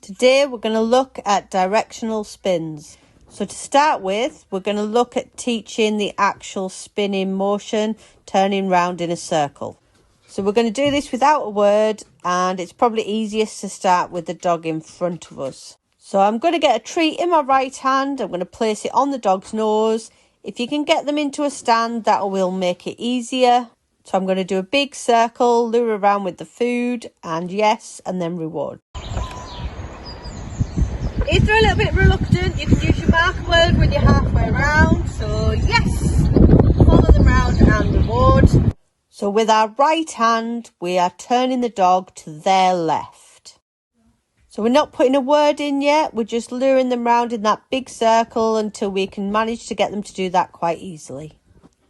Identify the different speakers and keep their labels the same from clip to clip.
Speaker 1: Today we're going to look at directional spins. So to start with, we're going to look at teaching the actual spinning motion, turning round in a circle. So we're going to do this without a word, and it's probably easiest to start with the dog in front of us. So I'm going to get a treat in my right hand. I'm going to place it on the dog's nose. If you can get them into a stand, that will make it easier. So I'm going to do a big circle, lure around with the food, and yes, and then reward. If they're a little bit reluctant, you can use your marker word when you're halfway around. So yes, follow them round and reward. So with our right hand, we are turning the dog to their left. So we're not putting a word in yet. We're just luring them round in that big circle until we can manage to get them to do that quite easily.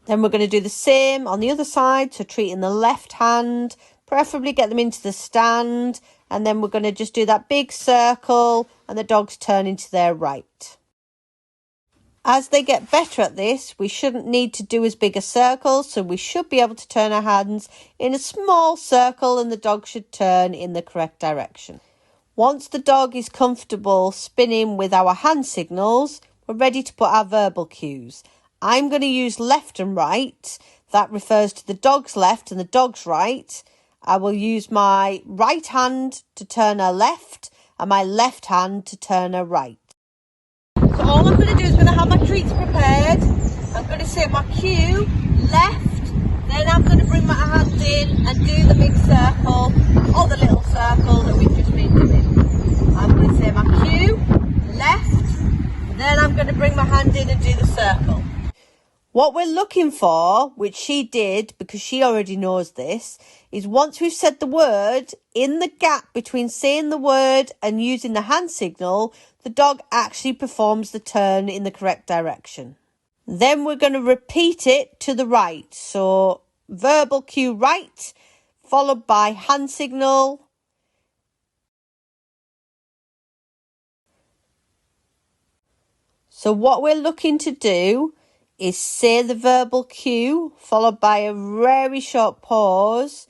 Speaker 1: Then we're going to do the same on the other side. So treating the left hand, preferably get them into the stand. And then we're going to just do that big circle and the dog's turning to their right. As they get better at this, we shouldn't need to do as big a circle. So we should be able to turn our hands in a small circle and the dog should turn in the correct direction. Once the dog is comfortable spinning with our hand signals, we're ready to put our verbal cues. I'm going to use left and right. That refers to the dog's left and the dog's right. I will use my right hand to turn her left and my left hand to turn her right. So all I'm going to do is going to have my treats prepared. I'm going to say my cue, left, then I'm going to bring my hand in and do the big circle or the little circle that we've just been doing. I'm going to say my cue, left, then I'm going to bring my hand in and do the circle. What we're looking for, which she did because she already knows this, is once we've said the word, in the gap between saying the word and using the hand signal, the dog actually performs the turn in the correct direction. Then we're going to repeat it to the right. So verbal cue right, followed by hand signal. So what we're looking to do is say the verbal cue followed by a very short pause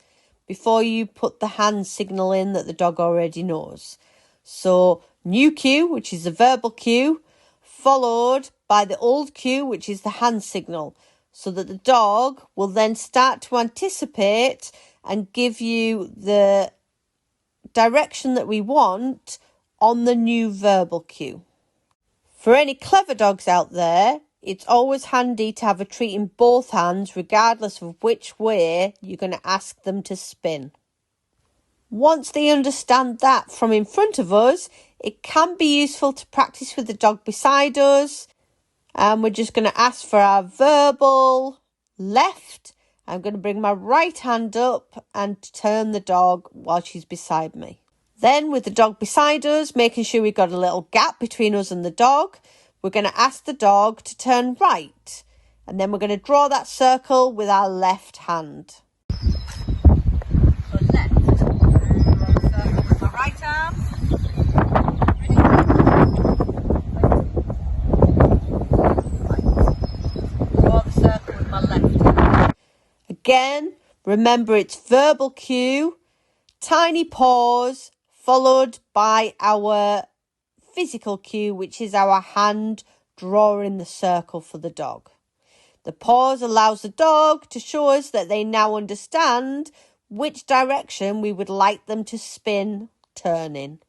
Speaker 1: before you put the hand signal in that the dog already knows. So new cue, which is the verbal cue, followed by the old cue, which is the hand signal, so that the dog will then start to anticipate and give you the direction that we want on the new verbal cue. For any clever dogs out there, it's always handy to have a treat in both hands, regardless of which way you're going to ask them to spin. Once they understand that from in front of us, it can be useful to practice with the dog beside us. And we're just going to ask for our verbal left. I'm going to bring my right hand up and turn the dog while she's beside me. Then with the dog beside us, making sure we've got a little gap between us and the dog, we're going to ask the dog to turn right. And then we're going to draw that circle with our left hand. So left. Draw the circle with my right arm. Ready? Right. Draw the circle with my left hand. Again, remember it's verbal cue, tiny pause, followed by our physical cue, which is our hand drawing the circle for the dog. The pause allows the dog to show us that they now understand which direction we would like them to spin, turning.